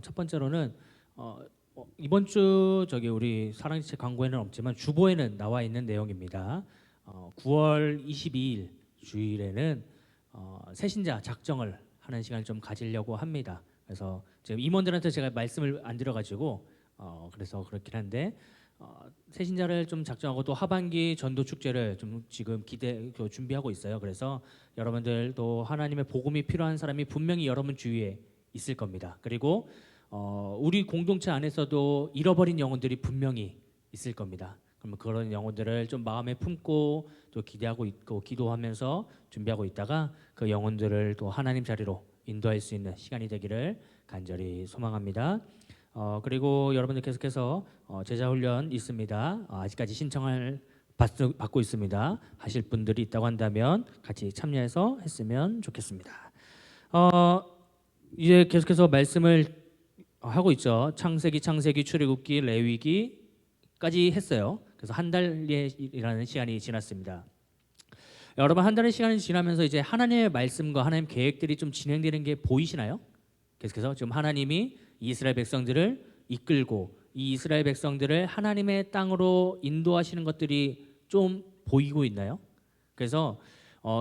첫 번째로는 이번 주 우리 사랑지체 광고에는 없지만 주보에는 나와 있는 내용입니다. 9월 22일 주일에는 새신자 작정을 하는 시간을 좀 가지려고 합니다. 그래서 지금 임원들한테 제가 말씀을 안 드려가지고 그래서 그렇긴 한데 새신자를 좀 작정하고 또 하반기 전도 축제를 좀 지금 준비하고 있어요. 그래서 여러분들도 하나님의 복음이 필요한 사람이 분명히 여러분 주위에 있을 겁니다. 그리고 우리 공동체 안에서도 잃어버린 영혼들이 분명히 있을 겁니다. 그러면 그런 영혼들을 좀 마음에 품고 또 기대하고 있고 기도하면서 준비하고 있다가 그 영혼들을 또 하나님 자리로 인도할 수 있는 시간이 되기를 간절히 소망합니다. 그리고 여러분들 계속해서 제자 훈련 있습니다. 아직까지 신청을 받고 있습니다. 하실 분들이 있다고 한다면 같이 참여해서 했으면 좋겠습니다. 이제 계속해서 말씀을 하고 있죠. 창세기, 출애굽기, 레위기까지 했어요. 그래서 한 달이라는 시간이 지났습니다. 여러분, 한 달의 시간이 지나면서 이제 하나님의 말씀과 하나님 계획들이 좀 진행되는 게 보이시나요? 계속해서 지금 하나님이 이스라엘 백성들을 이끌고 이 이스라엘 백성들을 하나님의 땅으로 인도하시는 것들이 좀 보이고 있나요? 그래서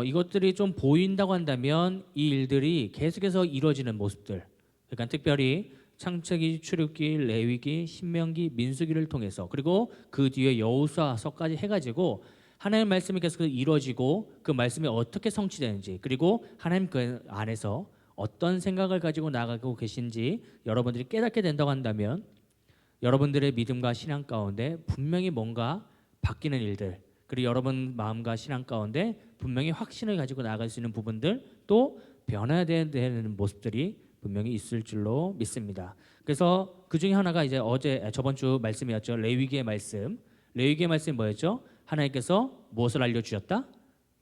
이것들이 좀 보인다고 한다면 이 일들이 계속해서 이루어지는 모습들, 그러니까 특별히 창세기, 출애굽기, 레위기, 신명기, 민수기를 통해서 그리고 그 뒤에 여호수아서까지 해가지고 하나님의 말씀이 계속 이루어지고 그 말씀이 어떻게 성취되는지 그리고 하나님 그 안에서 어떤 생각을 가지고 나가고 계신지 여러분들이 깨닫게 된다고 한다면 여러분들의 믿음과 신앙 가운데 분명히 뭔가 바뀌는 일들 그리고 여러분 마음과 신앙 가운데 분명히 확신을 가지고 나아갈 수 있는 부분들 또 변화해야 되는 모습들이 분명히 있을 줄로 믿습니다. 그래서 그 중에 하나가 이제 저번 주 말씀이었죠. 레위기의 말씀. 레위기의 말씀이 뭐였죠? 하나님께서 무엇을 알려주셨다?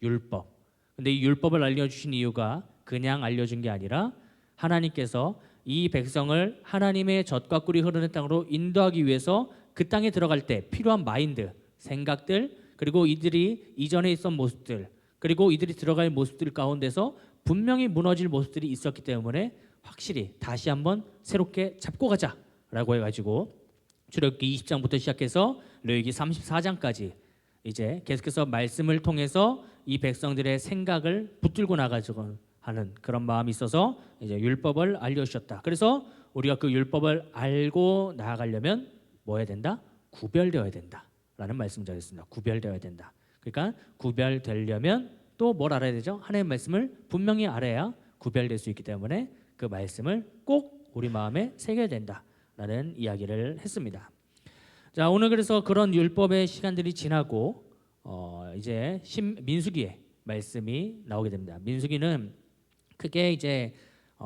율법. 근데 이 율법을 알려주신 이유가 그냥 알려준 게 아니라 하나님께서 이 백성을 하나님의 젖과 꿀이 흐르는 땅으로 인도하기 위해서 그 땅에 들어갈 때 필요한 마인드, 생각들 그리고 이들이 이전에 있었던 모습들 그리고 이들이 들어갈 모습들 가운데서 분명히 무너질 모습들이 있었기 때문에 확실히 다시 한번 새롭게 잡고 가자라고 해가지고 출애굽기 20장부터 시작해서 레위기 34장까지 이제 계속해서 말씀을 통해서 이 백성들의 생각을 붙들고 나가지고 하는 그런 마음이 있어서 이제 율법을 알려주셨다. 그래서 우리가 그 율법을 알고 나아가려면 뭐 해야 된다? 구별되어야 된다라는 말씀 드렸습니다. 구별되어야 된다. 그러니까 구별되려면 또 뭘 알아야 되죠? 하나님의 말씀을 분명히 알아야 구별될 수 있기 때문에 그 말씀을 꼭 우리 마음에 새겨야 된다라는 이야기를 했습니다. 자, 오늘 그래서 그런 율법의 시간들이 지나고 이제 민수기의 말씀이 나오게 됩니다. 민수기는 크게 이제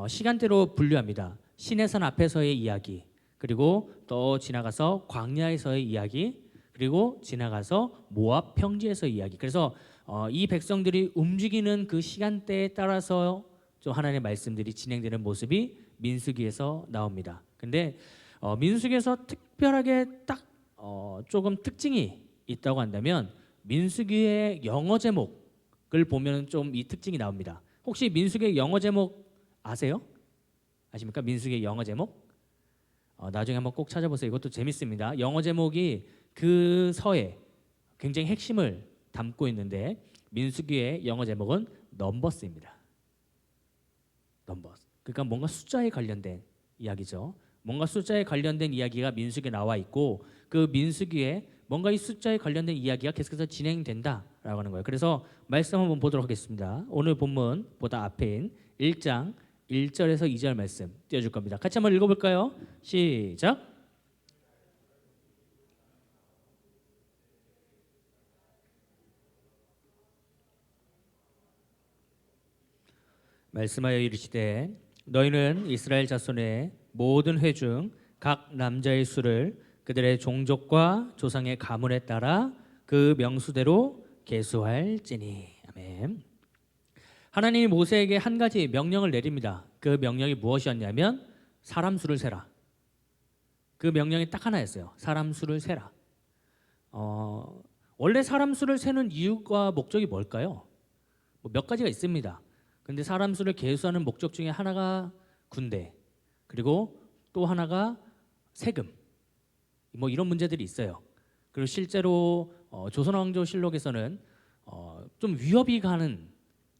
시간대로 분류합니다. 시내산 앞에서의 이야기, 그리고 또 지나가서 광야에서의 이야기, 그리고 지나가서 모압 평지에서의 이야기. 그래서 이 백성들이 움직이는 그 시간대에 따라서 좀 하나님의 말씀들이 진행되는 모습이 민수기에서 나옵니다. 근데 민수기에서 특별하게 딱 조금 특징이 있다고 한다면 민수기의 영어 제목을 보면 좀 이 특징이 나옵니다. 혹시 민수기의 영어 제목 아세요? 아십니까? 민수기의 영어 제목? 나중에 한번 꼭 찾아보세요. 이것도 재밌습니다. 영어 제목이 그 서에 굉장히 핵심을 담고 있는데 민수기의 영어 제목은 넘버스입니다. 넘버스. 그러니까 뭔가 숫자에 관련된 이야기죠. 뭔가 숫자에 관련된 이야기가 민수기에 나와 있고 그 민수기에 뭔가 이 숫자에 관련된 이야기가 계속해서 진행된다라고 하는 거예요. 그래서 말씀 한번 보도록 하겠습니다. 오늘 본문보다 앞인 1장 1절에서 2절 말씀 띄워줄 겁니다. 같이 한번 읽어볼까요? 시작. 말씀하여 이르시되 너희는 이스라엘 자손의 모든 회 중 각 남자의 수를 그들의 종족과 조상의 가문에 따라 그 명수대로 계수할지니. 아멘. 하나님이 모세에게 한 가지 명령을 내립니다. 그 명령이 무엇이었냐면 사람 수를 세라. 그 명령이 딱 하나였어요. 사람 수를 세라. 원래 사람 수를 세는 이유가 목적이 뭘까요? 몇 가지가 있습니다. 근데 사람 수를 계수하는 목적 중에 하나가 군대, 그리고 또 하나가 세금. 뭐 이런 문제들이 있어요. 그리고 실제로 조선왕조실록에서는 좀 위협이 가는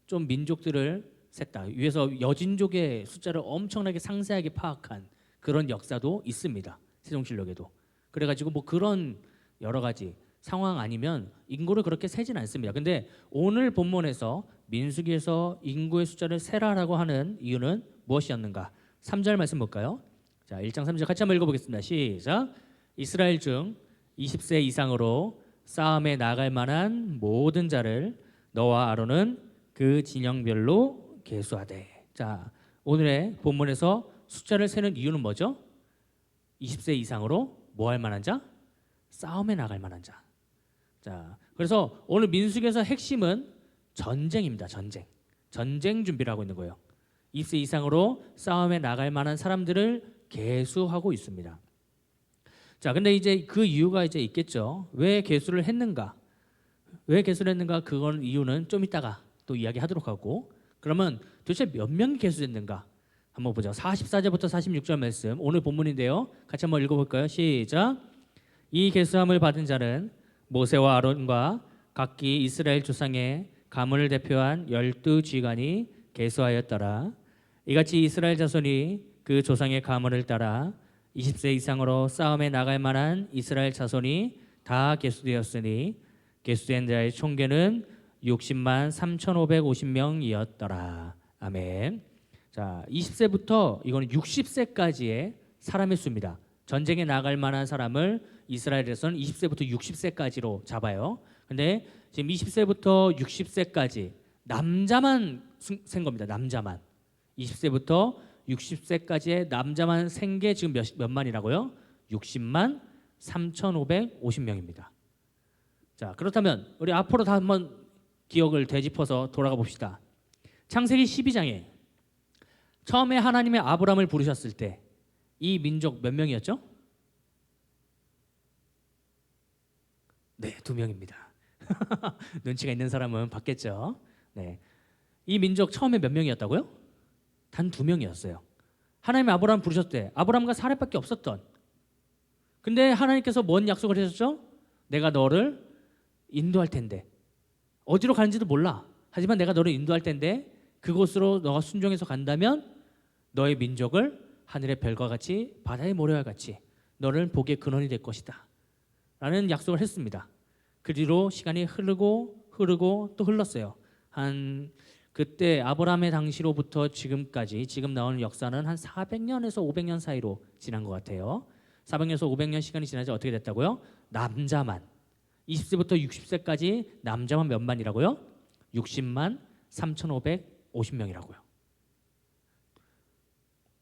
좀 민족들을 셌다. 위에서 여진족의 숫자를 엄청나게 상세하게 파악한 그런 역사도 있습니다. 세종실록에도. 그래가지고 뭐 그런 여러 가지 상황 아니면 인구를 그렇게 세진 않습니다. 근데 오늘 본문에서 민수기에서 인구의 숫자를 세라라고 하는 이유는 무엇이었는가? 3절 말씀 볼까요? 자, 1장 3절 같이 한번 읽어보겠습니다. 시작. 이스라엘 중 20세 이상으로 싸움에 나갈 만한 모든 자를 너와 아론은 그 진영별로 계수하되. 자, 오늘의 본문에서 숫자를 세는 이유는 뭐죠? 20세 이상으로 뭐 할 만한 자? 싸움에 나갈 만한 자. 자, 그래서 오늘 민수기에서 핵심은 전쟁입니다. 전쟁 준비를 하고 있는 거예요. 20세 이상으로 싸움에 나갈 만한 사람들을 계수하고 있습니다. 자, 근데 이제 그 이유가 이제 있겠죠. 왜 계수를 했는가? 왜 계수를 했는가? 그건 이유는 좀 이따가 또 이야기하도록 하고. 그러면 도대체 몇 명이 계수됐는가? 한번 보죠. 44절부터 46절 말씀 오늘 본문인데요. 같이 한번 읽어볼까요? 시작. 이 계수함을 받은 자는 모세와 아론과 각기 이스라엘 조상의 가문을 대표한 12지간이 계수하였더라. 이같이 이스라엘 자손이 그 조상의 가문을 따라 20세 이상으로 싸움에 나갈 만한 이스라엘 자손이 다 계수되었으니 계수된 자의 총계는 60만 3,550명이었더라. 아멘. 자, 20세부터 이거는 60세까지의 사람의 수입니다. 전쟁에 나갈 만한 사람을 이스라엘에서는 20세부터 60세까지로 잡아요. 근데 지금 20세부터 60세까지 남자만 센 겁니다. 남자만. 20세부터 60세까지의 남자만 센 게 지금 몇 만이라고요? 60만 3,550명입니다. 자, 그렇다면 우리 앞으로 다 한번 기억을 되짚어서 돌아가 봅시다. 창세기 12장에 처음에 하나님의 아브라함을 부르셨을 때 이 민족 몇 명이었죠? 네, 2명입니다. 눈치가 있는 사람은 봤겠죠. 네, 이 민족 처음에 몇 명이었다고요? 단 2명이었어요. 하나님 아브라함 부르셨을 때 아브라함과 사렙밖에 없었던. 근데 하나님께서 뭔 약속을 하셨죠? 내가 너를 인도할 텐데 어디로 가는지도 몰라. 하지만 내가 너를 인도할 텐데 그곳으로 너가 순종해서 간다면 너의 민족을 하늘의 별과 같이 바다의 모래와 같이 너를 복의 근원이 될 것이다 라는 약속을 했습니다. 그 뒤로 시간이 흐르고 또 흘렀어요. 한 그때 아브라함의 당시로부터 지금까지 지금 나오는 역사는 한 400년에서 500년 사이로 지난 것 같아요. 400년에서 500년 시간이 지나자 어떻게 됐다고요? 남자만 20세부터 60세까지 남자만 몇 만이라고요? 60만 3,550명이라고요.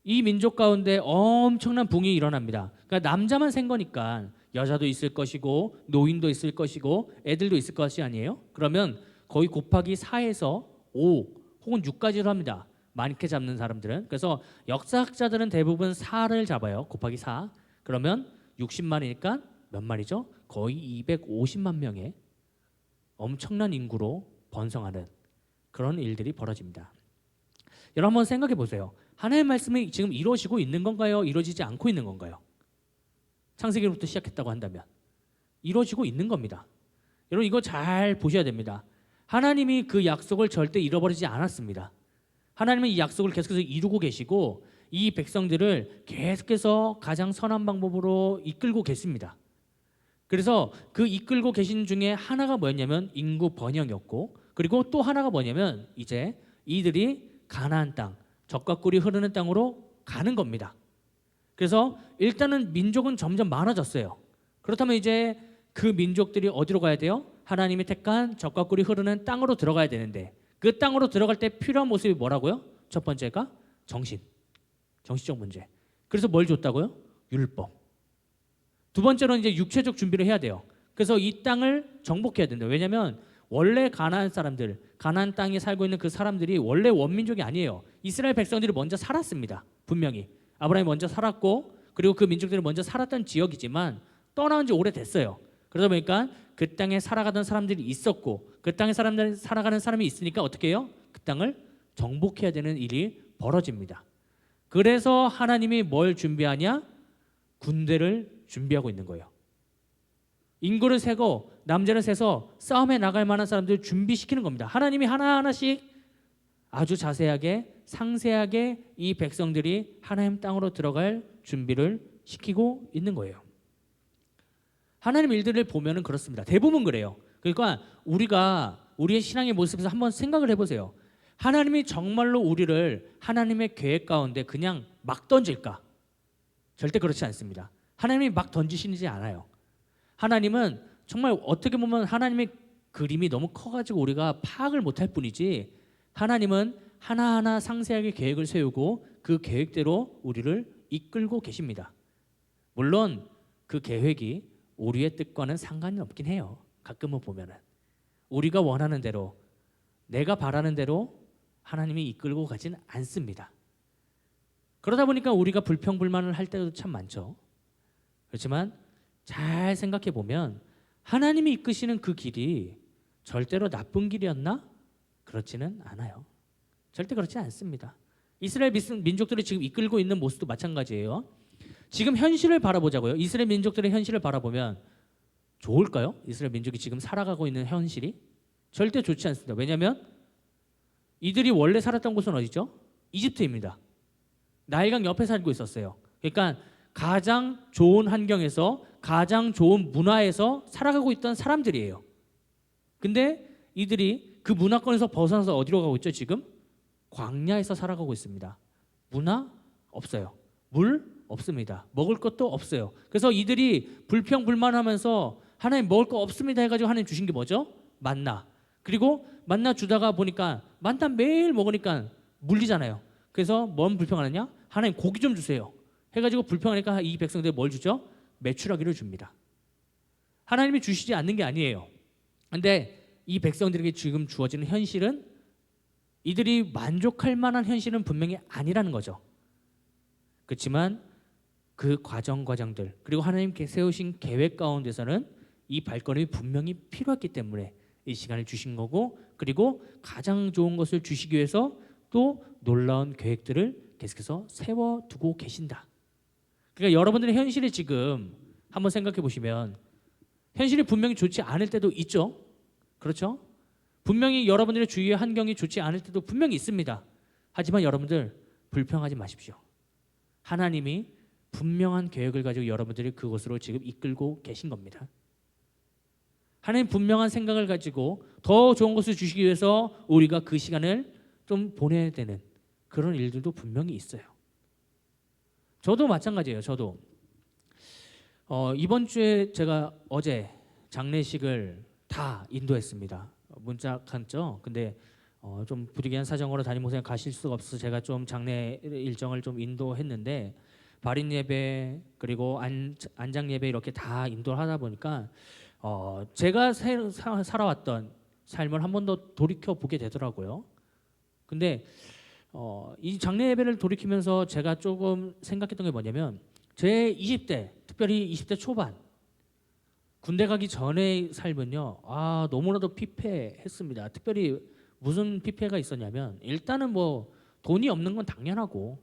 이 민족 가운데 엄청난 붕이 일어납니다. 그러니까 남자만 센 거니까 여자도 있을 것이고 노인도 있을 것이고 애들도 있을 것이 아니에요? 그러면 거의 곱하기 4에서 5 혹은 6까지로 합니다. 많게 잡는 사람들은. 그래서 역사학자들은 대부분 4를 잡아요. 곱하기 4. 그러면 60만이니까 몇 만이죠? 거의 250만 명의 엄청난 인구로 번성하는 그런 일들이 벌어집니다. 여러분 한번 생각해 보세요. 하나님의 말씀이 지금 이루어지고 있는 건가요? 이루어지지 않고 있는 건가요? 창세기로부터 시작했다고 한다면 이루어지고 있는 겁니다. 여러분 이거 잘 보셔야 됩니다. 하나님이 그 약속을 절대 잃어버리지 않았습니다. 하나님은 이 약속을 계속해서 이루고 계시고 이 백성들을 계속해서 가장 선한 방법으로 이끌고 계십니다. 그래서 그 이끌고 계신 중에 하나가 뭐였냐면 인구 번영이었고, 그리고 또 하나가 뭐냐면 이제 이들이 가나안 땅, 젖과 꿀이 흐르는 땅으로 가는 겁니다. 그래서 일단은 민족은 점점 많아졌어요. 그렇다면 이제 그 민족들이 어디로 가야 돼요? 하나님이 택한 젖과 꿀이 흐르는 땅으로 들어가야 되는데 그 땅으로 들어갈 때 필요한 모습이 뭐라고요? 첫 번째가 정신적 문제. 그래서 뭘 줬다고요? 율법. 두 번째로는 이제 육체적 준비를 해야 돼요. 그래서 이 땅을 정복해야 된다. 왜냐하면 원래 가나안 사람들, 가나안 땅에 살고 있는 그 사람들이 원래 원민족이 아니에요. 이스라엘 백성들이 먼저 살았습니다. 분명히 아브라함이 먼저 살았고, 그리고 그 민족들이 먼저 살았던 지역이지만 떠나온 지 오래됐어요. 그러다 보니까 그 땅에 살아가던 사람들이 있었고, 그 땅에 살아가는 사람이 있으니까 어떻게 해요? 그 땅을 정복해야 되는 일이 벌어집니다. 그래서 하나님이 뭘 준비하냐? 군대를 준비하고 있는 거예요. 인구를 세고 남자를 세서 싸움에 나갈 만한 사람들을 준비시키는 겁니다. 하나님이 하나하나씩 아주 자세하게 상세하게 이 백성들이 하나님 땅으로 들어갈 준비를 시키고 있는 거예요. 하나님 일들을 보면은 그렇습니다. 대부분 그래요. 그러니까 우리가 우리의 신앙의 모습에서 한번 생각을 해보세요. 하나님이 정말로 우리를 하나님의 계획 가운데 그냥 막 던질까? 절대 그렇지 않습니다. 하나님이 막 던지시지 않아요. 하나님은 정말 어떻게 보면 하나님의 그림이 너무 커가지고 우리가 파악을 못할 뿐이지, 하나님은 하나하나 상세하게 계획을 세우고 그 계획대로 우리를 이끌고 계십니다. 물론 그 계획이 우리의 뜻과는 상관이 없긴 해요. 가끔은 보면은 우리가 원하는 대로, 내가 바라는 대로 하나님이 이끌고 가진 않습니다. 그러다 보니까 우리가 불평불만을 할 때도 참 많죠. 그렇지만 잘 생각해 보면 하나님이 이끄시는 그 길이 절대로 나쁜 길이었나? 그렇지는 않아요. 절대 그렇지 않습니다. 이스라엘 민족들이 지금 이끌고 있는 모습도 마찬가지예요. 지금 현실을 바라보자고요. 이스라엘 민족들의 현실을 바라보면 좋을까요? 이스라엘 민족이 지금 살아가고 있는 현실이 절대 좋지 않습니다. 왜냐하면 이들이 원래 살았던 곳은 어디죠? 이집트입니다. 나일강 옆에 살고 있었어요. 그러니까 가장 좋은 환경에서 가장 좋은 문화에서 살아가고 있던 사람들이에요. 근데 이들이 그 문화권에서 벗어나서 어디로 가고 있죠? 지금 광야에서 살아가고 있습니다. 문화 없어요. 물 없습니다. 먹을 것도 없어요. 그래서 이들이 불평불만하면서 하나님 먹을 거 없습니다 해가지고 하나님 주신 게 뭐죠? 만나. 그리고 만나 주다가 보니까 만나 매일 먹으니까 물리잖아요. 그래서 뭔 불평하느냐? 하나님 고기 좀 주세요 해가지고 불평하니까 이 백성들이 뭘 주죠? 메추라기를 줍니다. 하나님이 주시지 않는 게 아니에요. 근데 이 백성들에게 지금 주어지는 현실은 이들이 만족할 만한 현실은 분명히 아니라는 거죠. 그렇지만 그 과정들 그리고 하나님께 세우신 계획 가운데서는 이 발걸음이 분명히 필요했기 때문에 이 시간을 주신 거고, 그리고 가장 좋은 것을 주시기 위해서 또 놀라운 계획들을 계속해서 세워두고 계신다. 그러니까 여러분들의 현실이 지금 한번 생각해 보시면 현실이 분명히 좋지 않을 때도 있죠. 그렇죠? 분명히 여러분들의 주위의 환경이 좋지 않을 때도 분명히 있습니다. 하지만 여러분들 불평하지 마십시오. 하나님이 분명한 계획을 가지고 여러분들이 그곳으로 지금 이끌고 계신 겁니다. 하나님 분명한 생각을 가지고 더 좋은 것을 주시기 위해서 우리가 그 시간을 좀 보내야 되는 그런 일들도 분명히 있어요. 저도 마찬가지예요. 저도 이번 주에 제가 어제 장례식을 다 인도했습니다. 문자 갔죠. 근데 좀 부득이한 사정으로 담임 목사님 가실 수가 없어서 제가 좀 장례 일정을 좀 인도했는데, 발인 예배 그리고 안장 예배 이렇게 다 인도를 하다 보니까 제가 살아왔던 삶을 한 번 더 돌이켜 보게 되더라고요. 근데 이 장례 예배를 돌이키면서 제가 조금 생각했던 게 뭐냐면, 제 20대, 특별히 20대 초반 군대 가기 전의 삶은요, 너무나도 피폐했습니다. 특별히 무슨 피폐가 있었냐면, 일단은 뭐 돈이 없는 건 당연하고,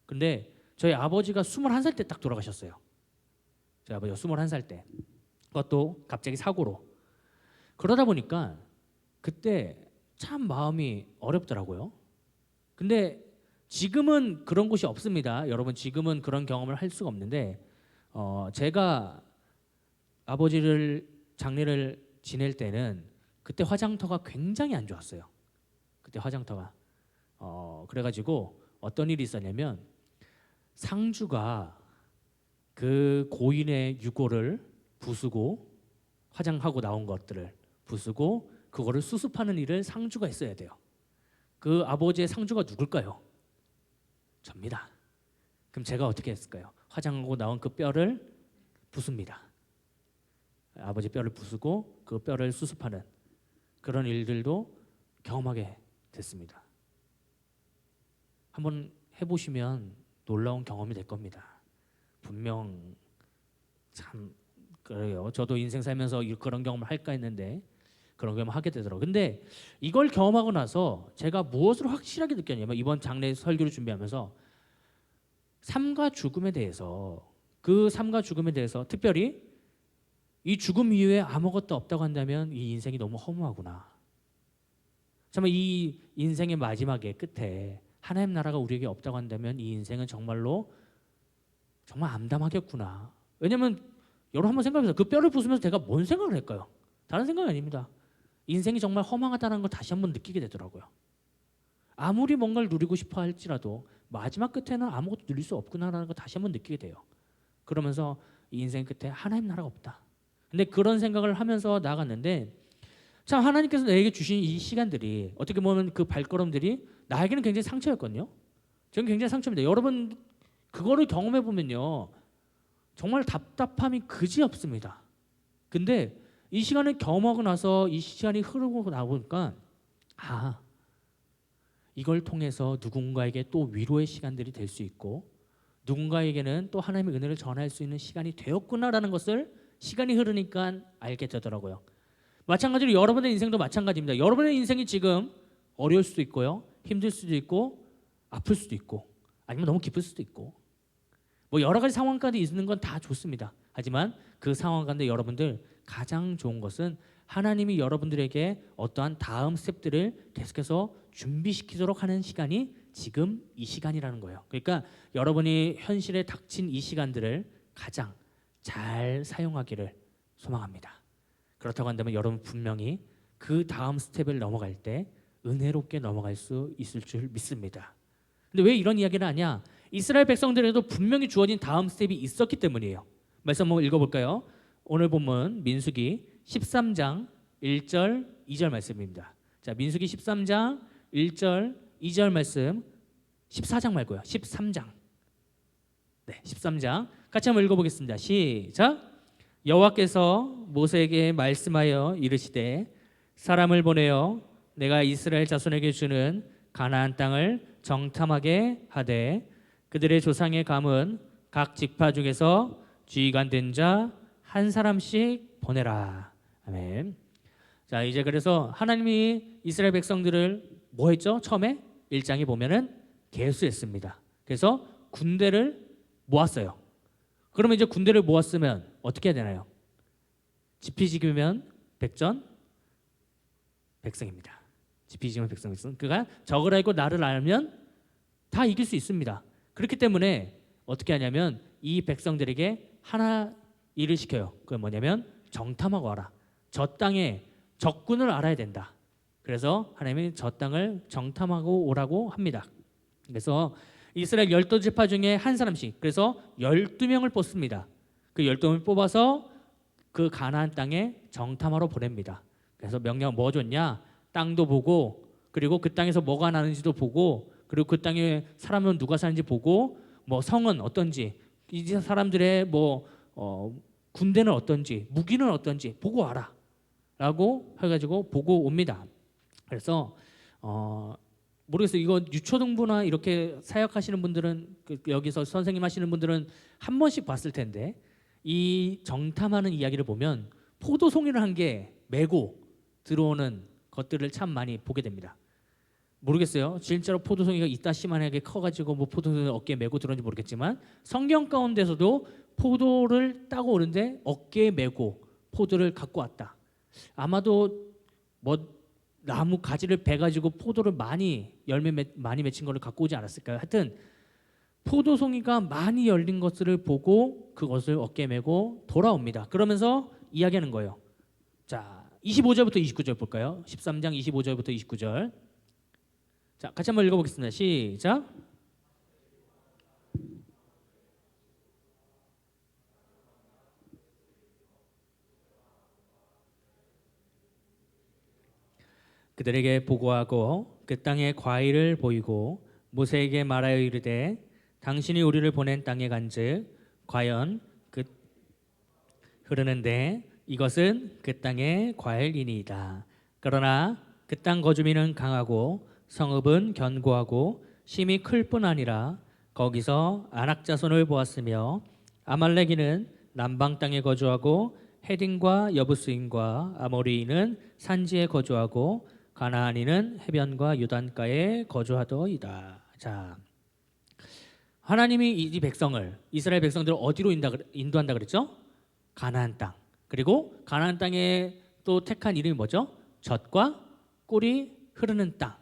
근데 저희 아버지가 21살 때 딱 돌아가셨어요. 저희 아버지가 21살 때, 그것도 갑자기 사고로. 그러다 보니까 그때 참 마음이 어렵더라고요. 근데 지금은 그런 곳이 없습니다. 여러분, 지금은 그런 경험을 할 수가 없는데, 제가 아버지를 장례를 지낼 때는 그때 화장터가 굉장히 안 좋았어요. 그때 화장터가 그래가지고 어떤 일이 있었냐면, 상주가 그 고인의 유골을 부수고 화장하고 나온 것들을 부수고 그거를 수습하는 일을 상주가 했어야 돼요. 그 아버지의 상주가 누굴까요? 접니다. 그럼 제가 어떻게 했을까요? 화장하고 나온 그 뼈를 부숩니다. 아버지 뼈를 부수고 그 뼈를 수습하는 그런 일들도 경험하게 됐습니다. 한번 해보시면 놀라운 경험이 될 겁니다. 분명 참 그래요. 저도 인생 살면서 그런 경험을 할까 했는데 그런 경험을 하게 되더라고요. 근데 이걸 경험하고 나서 제가 무엇을 확실하게 느꼈냐면, 이번 장례 설교를 준비하면서 삶과 죽음에 대해서, 그 삶과 죽음에 대해서 특별히 이 죽음 이후에 아무것도 없다고 한다면 이 인생이 너무 허무하구나. 정말 이 인생의 마지막에 끝에 하나님 나라가 우리에게 없다고 한다면 이 인생은 정말로 정말 암담하겠구나. 왜냐면 여러분 한번 생각해보세요. 그 뼈를 부수면서 제가 뭔 생각을 할까요? 다른 생각이 아닙니다. 인생이 정말 허망하다는 걸 다시 한번 느끼게 되더라고요. 아무리 뭔가를 누리고 싶어 할지라도 마지막 끝에는 아무것도 누릴 수 없구나라는 걸 다시 한번 느끼게 돼요. 그러면서 이 인생 끝에 하나님 나라가 없다. 근데 그런 생각을 하면서 나아갔는데 참 하나님께서 나에게 주신 이 시간들이 어떻게 보면 그 발걸음들이 나에게는 굉장히 상처였거든요. 저는 굉장히 상처입니다. 여러분 그거를 경험해 보면요 정말 답답함이 그지 없습니다. 근데 이 시간을 경험하고 나서 이 시간이 흐르고 나보니까 이걸 통해서 누군가에게 또 위로의 시간들이 될 수 있고 누군가에게는 또 하나님의 은혜를 전할 수 있는 시간이 되었구나라는 것을 시간이 흐르니까 알게 되더라고요. 마찬가지로 여러분의 인생도 마찬가지입니다. 여러분의 인생이 지금 어려울 수도 있고요. 힘들 수도 있고 아플 수도 있고 아니면 너무 기쁠 수도 있고 뭐 여러 가지 상황 가운데 있는 건 다 좋습니다. 하지만 그 상황 가운데 여러분들 가장 좋은 것은 하나님이 여러분들에게 어떠한 다음 스텝들을 계속해서 준비시키도록 하는 시간이 지금 이 시간이라는 거예요. 그러니까 여러분이 현실에 닥친 이 시간들을 가장 잘 사용하기를 소망합니다. 그렇다고 한다면 여러분 분명히 그 다음 스텝을 넘어갈 때 은혜롭게 넘어갈 수 있을 줄 믿습니다. 근데 왜 이런 이야기를 하냐? 이스라엘 백성들에도 분명히 주어진 다음 스텝이 있었기 때문이에요. 말씀 한번 읽어볼까요? 오늘 본문 민수기 13장 1절 2절 말씀입니다. 자, 민수기 13장 1절 2절 말씀 14장 말고요. 13장. 네, 13장. 같이 한번 읽어보겠습니다. 시작. 여호와께서 모세에게 말씀하여 이르시되 사람을 보내어 내가 이스라엘 자손에게 주는 가나안 땅을 정탐하게 하되 그들의 조상의 감은 각 지파 중에서 지휘관 된 자 한 사람씩 보내라. 아멘. 자, 이제 그래서 하나님이 이스라엘 백성들을 뭐 했죠? 처음에 1장에 보면은 계수했습니다. 그래서 군대를 모았어요. 그러면 이제 군대를 모았으면 어떻게 해야 되나요? 지피지기면 백전 백승입니다. 지피지기면 백전. 그러니까 적을 알고 나를 알면 다 이길 수 있습니다. 그렇기 때문에 어떻게 하냐면 이 백성들에게 하나 일을 시켜요. 그게 뭐냐면 정탐하고 와라. 저 땅에 적군을 알아야 된다. 그래서 하나님이 저 땅을 정탐하고 오라고 합니다. 그래서 이스라엘 12지파 중에 한 사람씩, 그래서 12명을 뽑습니다. 그 12명을 뽑아서 그 가나안 땅에 정탐하러 보냅니다. 그래서 명령 뭐 줬냐? 땅도 보고, 그리고 그 땅에서 뭐가 나는지도 보고, 그리고 그 땅에 사람은 누가 사는지 보고, 뭐 성은 어떤지, 이 사람들의 뭐 군대는 어떤지, 무기는 어떤지 보고 와라 라고 해가지고 보고 옵니다. 그래서 모르겠어요. 이거 유초등부나 이렇게 사역하시는 분들은 여기서 선생님 하시는 분들은 한 번씩 봤을 텐데 이 정탐하는 이야기를 보면 포도송이를 한 개 메고 들어오는 것들을 참 많이 보게 됩니다. 모르겠어요. 진짜로 포도송이가 이따시만하게 커가지고 뭐 포도송이 어깨에 메고 들어오는지 모르겠지만 성경 가운데서도 포도를 따고 오는데 어깨에 메고 포도를 갖고 왔다. 아마도 뭐 나무 가지를 베 가지고 포도를 많이 많이 맺힌 거를 갖고 오지 않았을까요? 하여튼 포도송이가 많이 열린 것을 보고 그것을 어깨에 메고 돌아옵니다. 그러면서 이야기하는 거예요. 자, 25절부터 29절 볼까요? 13장 25절부터 29절. 자, 같이 한번 읽어보겠습니다. 시작. 그들에게 보고하고 그 땅의 과일을 보이고 모세에게 말하여 이르되 당신이 우리를 보낸 땅에 간즉 과연 그 흐르는데 이것은 그 땅의 과일이니이다. 그러나 그 땅 거주민은 강하고 성읍은 견고하고 심이 클 뿐 아니라 거기서 아낙 자손을 보았으며 아말렉인은 남방 땅에 거주하고 헤딘과 여부스인과 아모리인은 산지에 거주하고 가나안인은 해변과 유단가에 거주하더이다. 자, 하나님이 이 백성을, 이스라엘 백성들을 어디로 인도한다 그랬죠? 가나안 땅. 그리고 가나안 땅에 또 택한 이름이 뭐죠? 젖과 꿀이 흐르는 땅.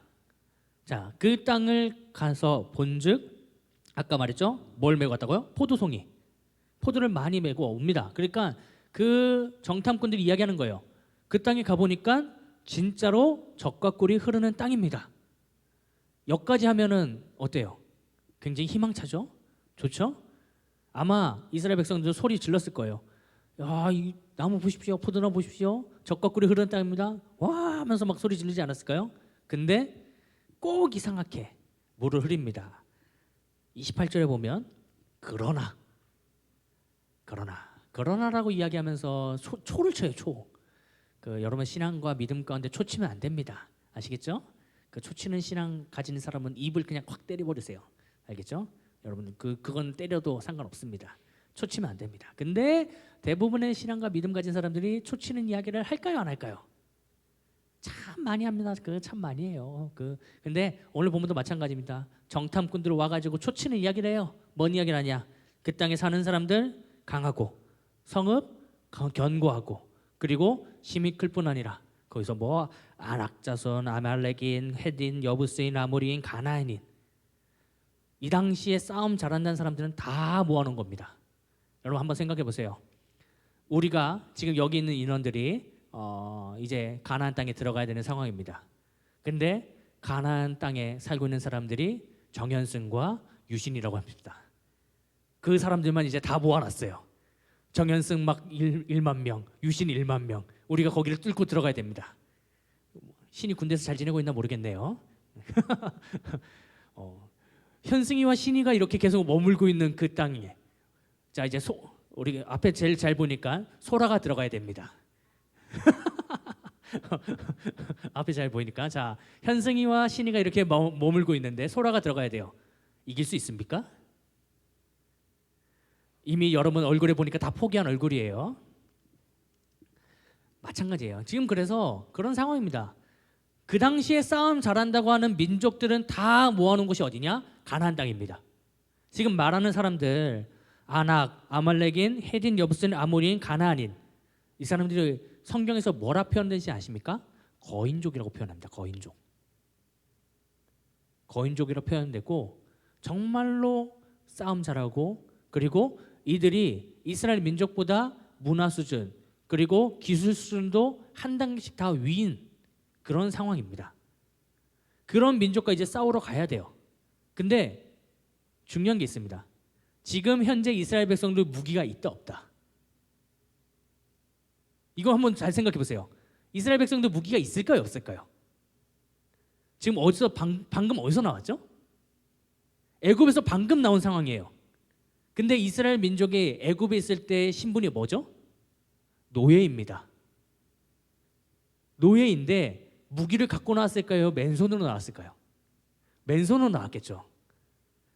자, 그 땅을 가서 본즉 아까 말했죠? 뭘 메고 왔다고요? 포도송이. 포도를 많이 메고 옵니다. 그러니까 그 정탐꾼들이 이야기하는 거예요. 그 땅에 가보니까 진짜로 젖과 꿀이 흐르는 땅입니다. 여기까지 하면은 어때요? 굉장히 희망차죠? 좋죠? 아마 이스라엘 백성들 소리 질렀을 거예요. 야, 이 나무 보십시오. 포도나무 보십시오. 젖과 꿀이 흐르는 땅입니다. 와 하면서 막 소리 지르지 않았을까요? 근데 꼭 이상하게 물을 흐립니다. 28절에 보면 그러나라고 이야기하면서 초를 쳐요. 초. 여러분 신앙과 믿음 가운데 초 치면 안 됩니다. 아시겠죠? 그 초 치는 신앙 가진 사람은 입을 그냥 확 때려버리세요. 알겠죠? 여러분 그건 때려도 상관없습니다. 초 치면 안 됩니다. 근데 대부분의 신앙과 믿음 가진 사람들이 초 치는 이야기를 할까요, 안 할까요? 참 많이 합니다. 참 많이 해요. 근데 오늘 본문도 마찬가지입니다. 정탐꾼들 와가지고 초 치는 이야기를 해요. 뭔 이야기를 하냐? 그 땅에 사는 사람들 강하고 성읍 견고하고 그리고 힘이 클 뿐 아니라 거기서 뭐 아낙자손, 아말렉인, 헤딘, 여부스인, 아모리인, 가나안인 이 당시에 싸움 잘한다는 사람들은 다 모아놓은 겁니다. 여러분 한번 생각해 보세요. 우리가 지금 여기 있는 인원들이 이제 가나안 땅에 들어가야 되는 상황입니다. 근데 가나안 땅에 살고 있는 사람들이 정현승과 유신이라고 합니다. 그 사람들만 이제 다 모아놨어요. 정현승 막 1만 명, 유신 1만 명. 우리가 거기를 뚫고 들어가야 됩니다. 신이 군대에서 잘 지내고 있나 모르겠네요. 현승이와 신이가 이렇게 계속 머물고 있는 그 땅에 자 이제 우리 앞에 제일 잘 보니까 소라가 들어가야 됩니다. 앞에 잘 보이니까 자 현승이와 신이가 이렇게 머물고 있는데 소라가 들어가야 돼요. 이길 수 있습니까? 이미 여러분 얼굴에 보니까 다 포기한 얼굴이에요. 마찬가지예요. 지금 그래서 그런 상황입니다. 그 당시에 싸움 잘한다고 하는 민족들은 다 모아놓은 곳이 어디냐? 가나안 땅입니다. 지금 말하는 사람들 아낙, 아말렉인, 헤딘, 여부스인, 아모리인, 가나안인 이 사람들이 성경에서 뭐라 표현되는지 아십니까? 거인족이라고 표현합니다. 거인족이라고 표현되고 정말로 싸움 잘하고 그리고 이들이 이스라엘 민족보다 문화 수준 그리고 기술 수준도 한 단계씩 다 위인 그런 상황입니다. 그런 민족과 이제 싸우러 가야 돼요. 근데 중요한 게 있습니다. 지금 현재 이스라엘 백성들 무기가 있다 없다. 이거 한번 잘 생각해 보세요. 이스라엘 백성들 무기가 있을까요 없을까요? 지금 어디서 방금 어디서 나왔죠? 애굽에서 방금 나온 상황이에요. 근데 이스라엘 민족이 애굽에 있을 때 신분이 뭐죠? 노예입니다. 노예인데 무기를 갖고 나왔을까요? 맨손으로 나왔을까요? 맨손으로 나왔겠죠.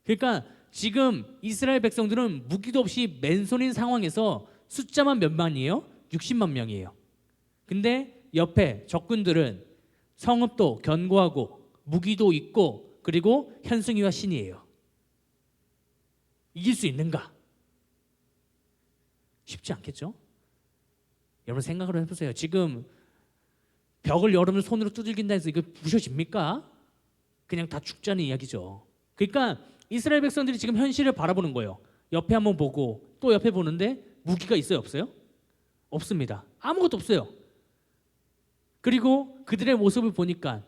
그러니까 지금 이스라엘 백성들은 무기도 없이 맨손인 상황에서 숫자만 몇만이에요? 60만 명이에요. 근데 옆에 적군들은 성읍도 견고하고 무기도 있고 그리고 현승이와 신이에요. 이길 수 있는가? 쉽지 않겠죠? 여러분 생각을 해보세요. 지금 벽을 여러분 손으로 두들긴다 해서 이거 부셔집니까? 그냥 다 죽자는 이야기죠. 그러니까 이스라엘 백성들이 지금 현실을 바라보는 거예요. 옆에 한번 보고 또 옆에 보는데 무기가 있어요 없어요? 없습니다. 아무것도 없어요. 그리고 그들의 모습을 보니까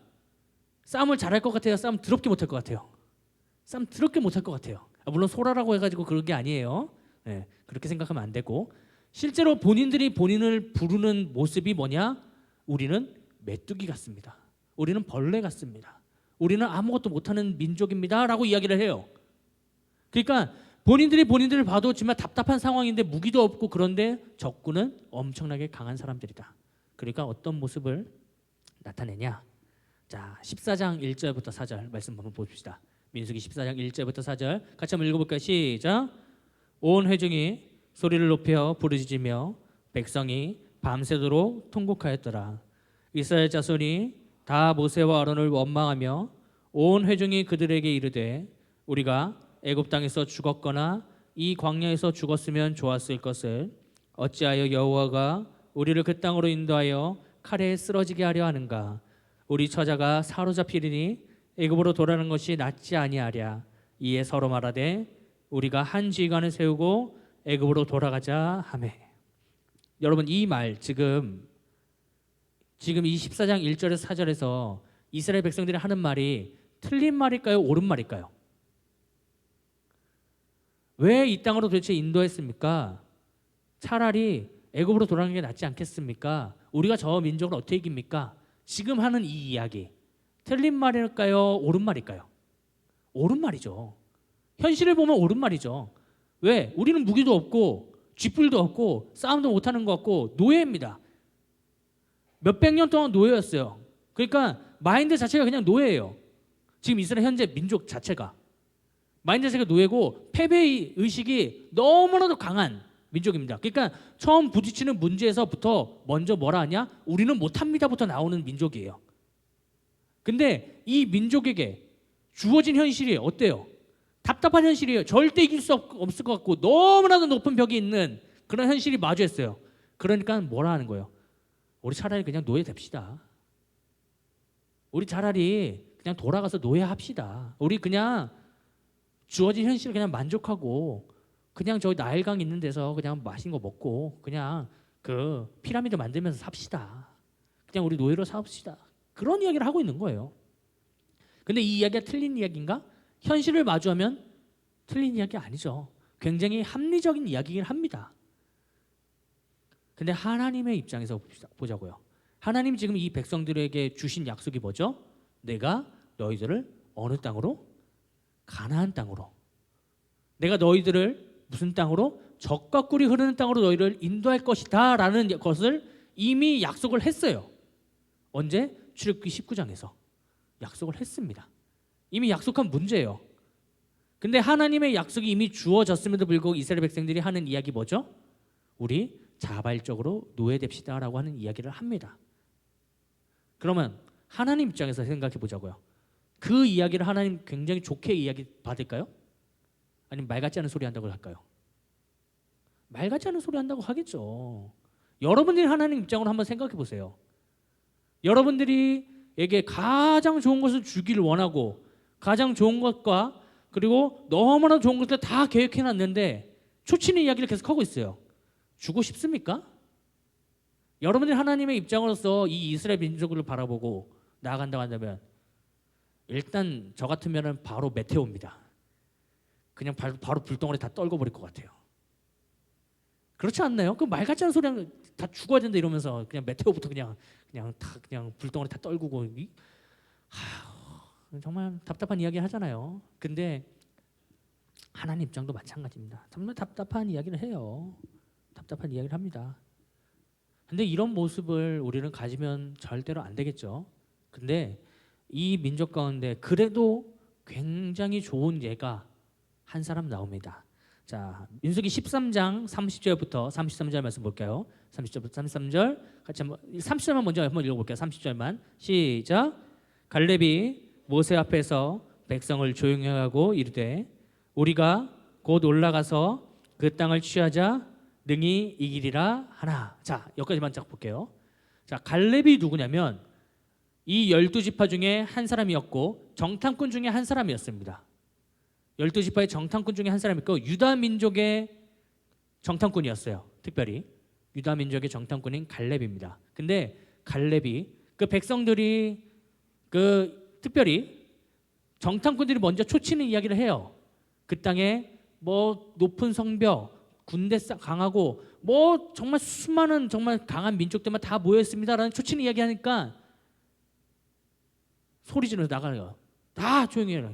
싸움을 잘할 것 같아요? 싸움 더럽게 못할 것 같아요? 싸움 더럽게 못할 것 같아요. 물론 소라라고 해가지고 그런 게 아니에요. 네, 그렇게 생각하면 안 되고 실제로 본인들이 본인을 부르는 모습이 뭐냐? 우리는 메뚜기 같습니다. 우리는 벌레 같습니다. 우리는 아무것도 못하는 민족입니다 라고 이야기를 해요. 그러니까 본인들이 본인들을 봐도 정말 답답한 상황인데 무기도 없고 그런데 적군은 엄청나게 강한 사람들이다. 그러니까 어떤 모습을 나타내냐? 자, 14장 1절부터 4절 말씀 한번 봅시다. 민수기 14장 1절부터 4절 같이 한번 읽어볼까요? 시작. 온 회중이 소리를 높여 부르짖으며 백성이 밤새도록 통곡하였더라. 이스라엘 자손이 다 모세와 아론을 원망하며 온 회중이 그들에게 이르되 우리가 애굽 땅에서 죽었거나 이 광야에서 죽었으면 좋았을 것을 어찌하여 여호와가 우리를 그 땅으로 인도하여 칼에 쓰러지게 하려 하는가? 우리 처자가 사로잡히리니 애굽으로 돌아가는 것이 낫지 아니하랴. 이에 서로 말하되 우리가 한 지휘관을 세우고 애굽으로 돌아가자 하매. 여러분, 이 말 지금 이 14장 1절에서 4절에서 이스라엘 백성들이 하는 말이 틀린 말일까요? 옳은 말일까요? 왜 이 땅으로 도대체 인도했습니까? 차라리 애굽으로 돌아가는 게 낫지 않겠습니까? 우리가 저 민족을 어떻게 이깁니까? 지금 하는 이 이야기 틀린 말일까요? 옳은 말일까요? 옳은 말이죠. 현실을 보면 옳은 말이죠. 왜? 우리는 무기도 없고 쥐뿔도 없고 싸움도 못하는 것 같고 노예입니다. 몇백 년 동안 노예였어요. 그러니까 마인드 자체가 그냥 노예예요. 지금 이스라엘 현재 민족 자체가 마인드 자체가 노예고 패배 의식이 너무나도 강한 민족입니다. 그러니까 처음 부딪히는 문제에서부터 먼저 뭐라 하냐? 우리는 못합니다부터 나오는 민족이에요. 근데 이 민족에게 주어진 현실이 어때요? 답답한 현실이에요. 절대 이길 수 없을 것 같고 너무나도 높은 벽이 있는 그런 현실이 마주했어요. 그러니까 뭐라 하는 거예요? 우리 차라리 그냥 노예 됩시다. 우리 차라리 그냥 돌아가서 노예합시다. 우리 그냥 주어진 현실을 그냥 만족하고 그냥 저기 나일강 있는 데서 그냥 맛있는 거 먹고 그냥 그 피라미드 만들면서 삽시다. 그냥 우리 노예로 삽시다. 그런 이야기를 하고 있는 거예요. 근데 이 이야기가 틀린 이야기인가? 현실을 마주하면 틀린 이야기 아니죠. 굉장히 합리적인 이야기긴 합니다. 근데 하나님의 입장에서 보자고요. 하나님 지금 이 백성들에게 주신 약속이 뭐죠? 내가 너희들을 어느 땅으로? 가나안 땅으로. 내가 너희들을 무슨 땅으로? 젖과 꿀이 흐르는 땅으로 너희를 인도할 것이다 라는 것을 이미 약속을 했어요. 언제? 출애굽기 19장에서 약속을 했습니다. 이미 약속한 문제예요. 근데 하나님의 약속이 이미 주어졌음에도 불구하고 이스라엘 백성들이 하는 이야기 뭐죠? 우리 자발적으로 노예됩시다 라고 하는 이야기를 합니다. 그러면 하나님 입장에서 생각해 보자고요. 그 이야기를 하나님 굉장히 좋게 이야기 받을까요? 아니면 말 같지 않은 소리 한다고 할까요? 말 같지 않은 소리 한다고 하겠죠. 여러분들이 하나님 입장으로 한번 생각해 보세요. 여러분들이에게 가장 좋은 것을 주기를 원하고 가장 좋은 것과 그리고 너무나 좋은 것들 다 계획해 놨는데 초치는 이야기를 계속 하고 있어요. 주고 싶습니까? 여러분들이 하나님의 입장으로서 이 이스라엘 민족을 바라보고 나아간다고 한다면 일단 저 같으면 바로 메테오입니다. 그냥 바로 불덩어리 다 떨궈버릴 것 같아요. 그렇지 않나요? 그 말 같지 않은 소리 하면 다 죽어야 된다 이러면서 그냥 메테오부터 그냥 불덩어리 다 떨구고 정말 답답한 이야기 하잖아요. 근데 하나님 입장도 마찬가지입니다. 정말 답답한 이야기를 해요. 답답한 이야기를 합니다. 근데 이런 모습을 우리는 가지면 절대로 안 되겠죠. 근데 이 민족 가운데 그래도 굉장히 좋은 예가 한 사람 나옵니다. 자, 민수기 13장 30절부터 33절 말씀 볼까요? 30절부터 33절 같이 한번 30절만 먼저 한번 읽어볼게요. 30절만 시작. 갈렙이 모세 앞에서 백성을 조용히 하고 이르되 우리가 곧 올라가서 그 땅을 취하자 능히 이기리라 하나. 자, 여기까지만 쫙 볼게요. 자, 갈렙이 누구냐면 이 12지파 중에 한 사람이었고 정탐꾼 중에 한 사람이었습니다. 12지파의 정탐꾼 중에 한 사람이었고 유다 민족의 정탐꾼이었어요. 특별히 유다 민족의 정탐꾼인 갈렙입니다. 근데 갈렙이 그 백성들이 특별히 정탐꾼들이 먼저 초치는 이야기를 해요. 그 땅에 뭐 높은 성벽 군대 강하고 뭐 정말 수많은 정말 강한 민족들만 다 모였습니다라는 초치는 이야기하니까 소리 지르면서 나가요. 다 조용히 해라.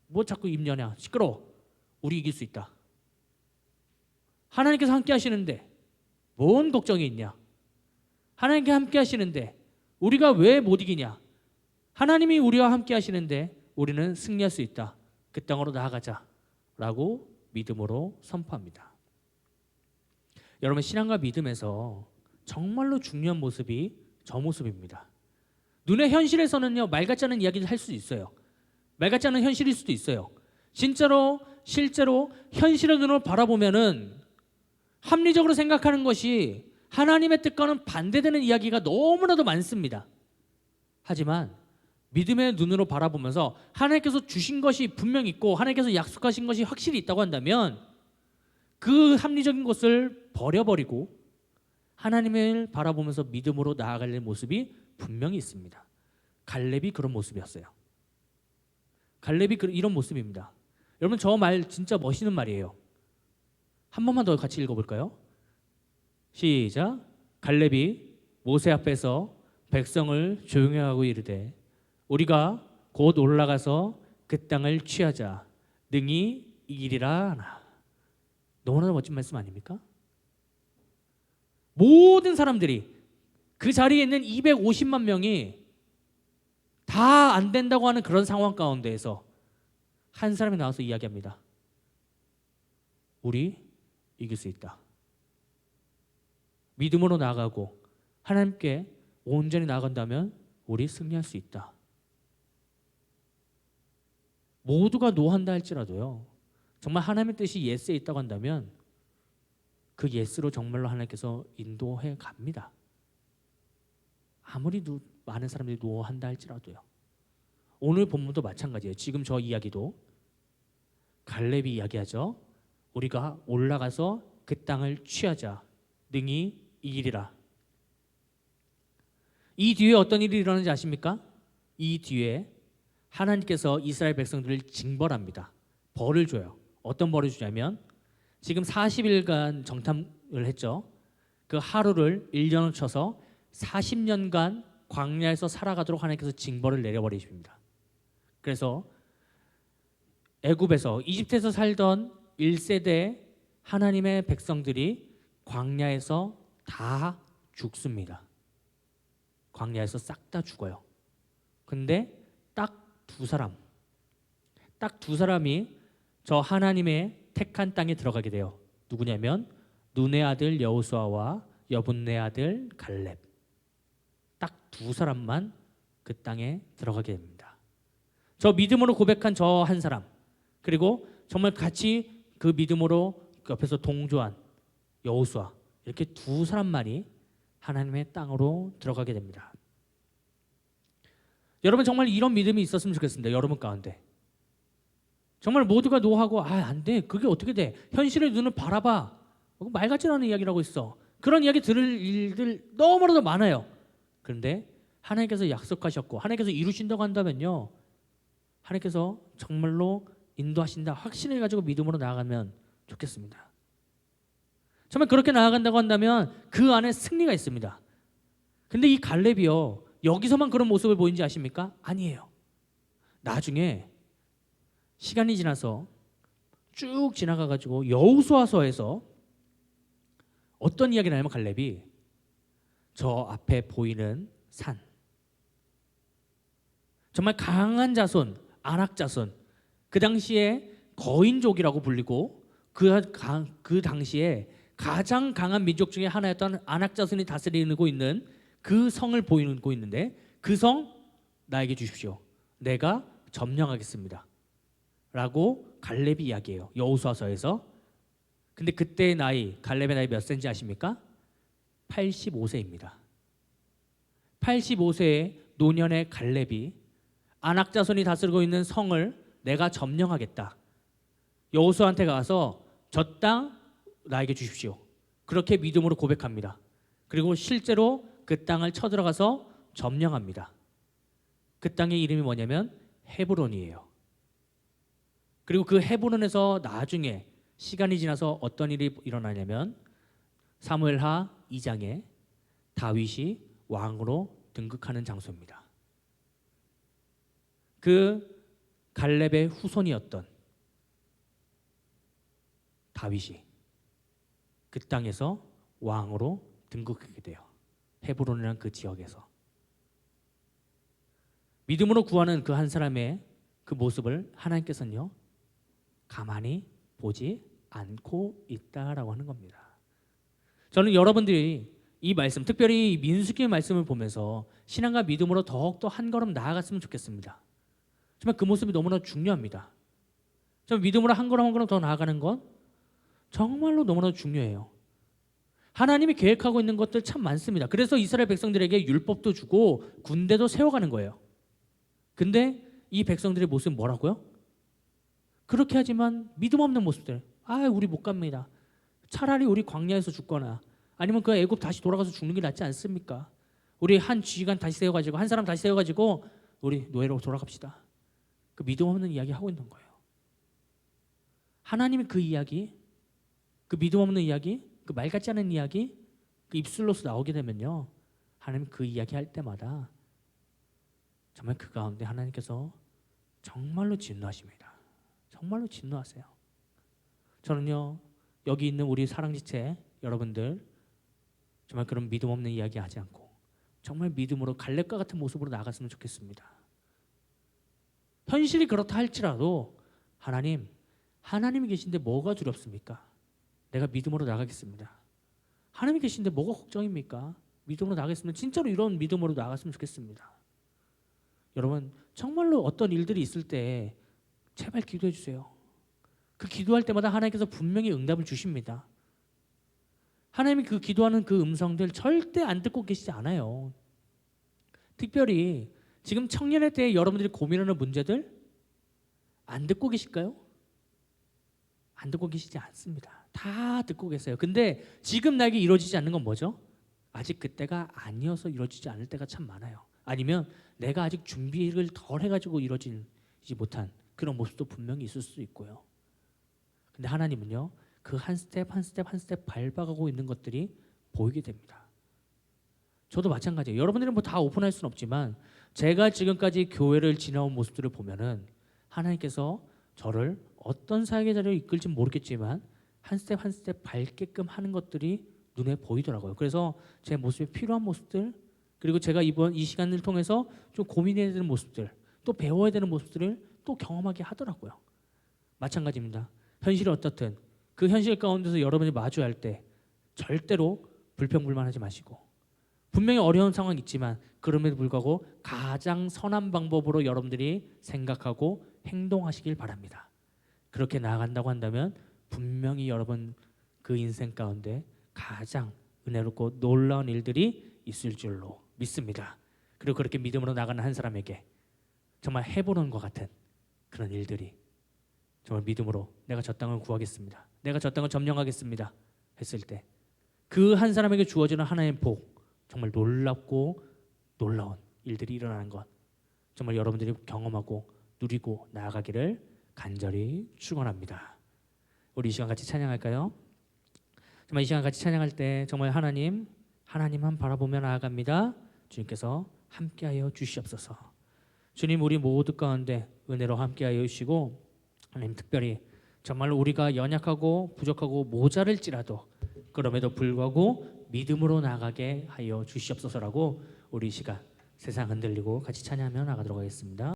뭐 자꾸 입녀냐. 시끄러워. 우리 이길 수 있다. 하나님께서 함께 하시는데 뭔 걱정이 있냐. 하나님께 함께 하시는데 우리가 왜 못 이기냐. 하나님이 우리와 함께 하시는데 우리는 승리할 수 있다. 그 땅으로 나아가자 라고 믿음으로 선포합니다. 여러분, 신앙과 믿음에서 정말로 중요한 모습이 저 모습입니다. 눈의 현실에서는요 말 같지 않은 이야기를 할 수 있어요. 말 같지 않은 현실일 수도 있어요. 진짜로 실제로 현실의 눈으로 바라보면은 합리적으로 생각하는 것이 하나님의 뜻과는 반대되는 이야기가 너무나도 많습니다. 하지만 믿음의 눈으로 바라보면서 하나님께서 주신 것이 분명히 있고 하나님께서 약속하신 것이 확실히 있다고 한다면 그 합리적인 것을 버려버리고 하나님을 바라보면서 믿음으로 나아갈 모습이 분명히 있습니다. 갈렙이 그런 모습이었어요. 갈렙이 이런 모습입니다. 여러분, 저 말 진짜 멋있는 말이에요. 한 번만 더 같이 읽어볼까요? 시작. 갈렙이 모세 앞에서 백성을 조용히 하고 이르되 우리가 곧 올라가서 그 땅을 취하자 능히 이기리라 하나. 너무나 멋진 말씀 아닙니까? 모든 사람들이 그 자리에 있는 250만 명이 다 안 된다고 하는 그런 상황 가운데에서 한 사람이 나와서 이야기합니다. 우리 이길 수 있다. 믿음으로 나아가고 하나님께 온전히 나아간다면 우리 승리할 수 있다. 모두가 노한다 할지라도요, 정말 하나님의 뜻이 예스에 있다고 한다면 그 예스로 정말로 하나님께서 인도해 갑니다. 아무리 많은 사람들이 노한다 할지라도요. 오늘 본문도 마찬가지예요. 지금 저 이야기도 갈렙이 이야기하죠. 우리가 올라가서 그 땅을 취하자 능히 이기리라. 이 뒤에 어떤 일이 일어나는지 아십니까? 이 뒤에 하나님께서 이스라엘 백성들을 징벌합니다. 벌을 줘요. 어떤 벌을 주냐면 지금 40일간 정탐을 했죠. 그 하루를 1년을 쳐서 40년간 광야에서 살아가도록 하나님께서 징벌을 내려버리십니다. 그래서 애굽에서 이집트에서 살던 1세대 하나님의 백성들이 광야에서 다 죽습니다. 광야에서 싹 다 죽어요. 근데 딱 두 사람이 저 하나님의 택한 땅에 들어가게 돼요. 누구냐면 눈의 아들 여호수아와 여분네 아들 갈렙. 딱 두 사람만 그 땅에 들어가게 됩니다. 저 믿음으로 고백한 저 한 사람, 그리고 정말 같이 그 믿음으로 옆에서 동조한 여호수아, 이렇게 두 사람만이 하나님의 땅으로 들어가게 됩니다. 여러분, 정말 이런 믿음이 있었으면 좋겠습니다. 여러분 가운데 정말 모두가 노하고 안 돼, 그게 어떻게 돼, 현실의 눈을 바라봐, 말 같지 않은 이야기라고 있어, 그런 이야기 들을 일들 너무나도 많아요. 그런데 하나님께서 약속하셨고 하나님께서 이루신다고 한다면요, 하나님께서 정말로 인도하신다 확신을 가지고 믿음으로 나아가면 좋겠습니다. 정말 그렇게 나아간다고 한다면 그 안에 승리가 있습니다. 근데 이 갈렙이요, 여기서만 그런 모습을 보이는지 아십니까? 아니에요. 나중에 시간이 지나서 쭉 지나가가지고 여호수아서에서 어떤 이야기를 하냐면 갈렙이 저 앞에 보이는 산, 정말 강한 자손, 아낙 자손, 그 당시에 거인족이라고 불리고 그 당시에 가장 강한 민족 중에 하나였던 아낙 자손이 다스리고 있는 그 성을 보이고 있는데, 그 성 나에게 주십시오. 내가 점령하겠습니다. 라고 갈렙이 이야기해요. 여호수아서에서. 근데 그때의 나이, 갈렙의 나이 몇 세인지 아십니까? 85세입니다. 85세의 노년의 갈렙이 아낙 자손이 다스리고 있는 성을 내가 점령하겠다. 여호수아한테 가서 저 땅 나에게 주십시오. 그렇게 믿음으로 고백합니다. 그리고 실제로 그 땅을 쳐들어가서 점령합니다. 그 땅의 이름이 뭐냐면 헤브론이에요. 그리고 그 헤브론에서 나중에 시간이 지나서 어떤 일이 일어나냐면 사무엘하 2장에 다윗이 왕으로 등극하는 장소입니다. 그 갈렙의 후손이었던 다윗이 그 땅에서 왕으로 등극하게 돼요. 헤브론이라는 그 지역에서. 믿음으로 구하는 그 한 사람의 그 모습을 하나님께서는요, 가만히 보지 않고 있다라고 하는 겁니다. 저는 여러분들이 이 말씀, 특별히 민수기의 말씀을 보면서 신앙과 믿음으로 더욱더 한 걸음 나아갔으면 좋겠습니다. 정말 그 모습이 너무나 중요합니다. 저 믿음으로 한 걸음 한 걸음 더 나아가는 건 정말로 너무나 중요해요. 하나님이 계획하고 있는 것들 참 많습니다. 그래서 이스라엘 백성들에게 율법도 주고 군대도 세워가는 거예요. 근데 이 백성들의 모습은 뭐라고요? 그렇게 하지만 믿음 없는 모습들. 우리 못 갑니다. 차라리 우리 광야에서 죽거나 아니면 그 애굽 다시 돌아가서 죽는 게 낫지 않습니까? 우리 한 지휘관 다시 세워가지고 한 사람 다시 세워가지고 우리 노예로 돌아갑시다. 그 믿음 없는 이야기 하고 있는 거예요. 하나님이 그 이야기, 그 믿음 없는 이야기, 그 말 같지 않은 이야기, 그 입술로서 나오게 되면요, 하나님 그 이야기 할 때마다 정말 그 가운데 하나님께서 정말로 진노하십니다. 정말로 진노하세요. 저는요, 여기 있는 우리 사랑지체 여러분들 정말 그런 믿음 없는 이야기 하지 않고 정말 믿음으로 갈렙과 같은 모습으로 나갔으면 좋겠습니다. 현실이 그렇다 할지라도 하나님이 계신데 뭐가 두렵습니까? 내가 믿음으로 나가겠습니다. 하나님이 계신데 뭐가 걱정입니까? 믿음으로 나가겠습니다. 진짜로 이런 믿음으로 나갔으면 좋겠습니다. 여러분, 정말로 어떤 일들이 있을 때 제발 기도해 주세요. 그 기도할 때마다 하나님께서 분명히 응답을 주십니다. 하나님이 그 기도하는 그 음성들 절대 안 듣고 계시지 않아요. 특별히 지금 청년의 때에 여러분들이 고민하는 문제들 안 듣고 계실까요? 안 듣고 계시지 않습니다. 다 듣고 계세요. 근데 지금 나에게 이루어지지 않는 건 뭐죠? 아직 그때가 아니어서 이루어지지 않을 때가 참 많아요. 아니면 내가 아직 준비를 덜 해가지고 이루어지지 못한 그런 모습도 분명히 있을 수 있고요. 근데 하나님은요, 그 한 스텝 한 스텝 한 스텝 밟아가고 있는 것들이 보이게 됩니다. 저도 마찬가지예요. 여러분들은 뭐 다 오픈할 수는 없지만 제가 지금까지 교회를 지나온 모습들을 보면은 하나님께서 저를 어떤 사역의 자리로 이끌지 모르겠지만 한 스텝 한 스텝 밟게끔 하는 것들이 눈에 보이더라고요. 그래서 제 모습에 필요한 모습들, 그리고 제가 이번 이 시간을 통해서 좀 고민해야 되는 모습들, 또 배워야 되는 모습들을 또 경험하게 하더라고요. 마찬가지입니다. 현실이 어떻든 그 현실 가운데서 여러분이 마주할 때 절대로 불평불만하지 마시고, 분명히 어려운 상황이 있지만 그럼에도 불구하고 가장 선한 방법으로 여러분들이 생각하고 행동하시길 바랍니다. 그렇게 나아간다고 한다면 분명히 여러분 그 인생 가운데 가장 은혜롭고 놀라운 일들이 있을 줄로 믿습니다. 그리고 그렇게 믿음으로 나가는 한 사람에게 정말 해보는 것 같은 그런 일들이 정말 믿음으로 내가 저 땅을 구하겠습니다, 내가 저 땅을 점령하겠습니다 했을 때 그 한 사람에게 주어지는 하나의 복, 정말 놀랍고 놀라운 일들이 일어나는 것 정말 여러분들이 경험하고 누리고 나아가기를 간절히 축원합니다. 우리 이 시간 같이 찬양할까요? 정말 이 시간 같이 찬양할 때 정말 하나님만 바라보며 나아갑니다. 주님께서 함께하여 주시옵소서. 주님, 우리 모두 가운데 은혜로 함께하여 주시고, 하나님 특별히 정말로 우리가 연약하고 부족하고 모자랄지라도 그럼에도 불구하고 믿음으로 나가게 하여 주시옵소서라고 우리 이 시간 세상 흔들리고 같이 찬양하며 나가도록 하겠습니다.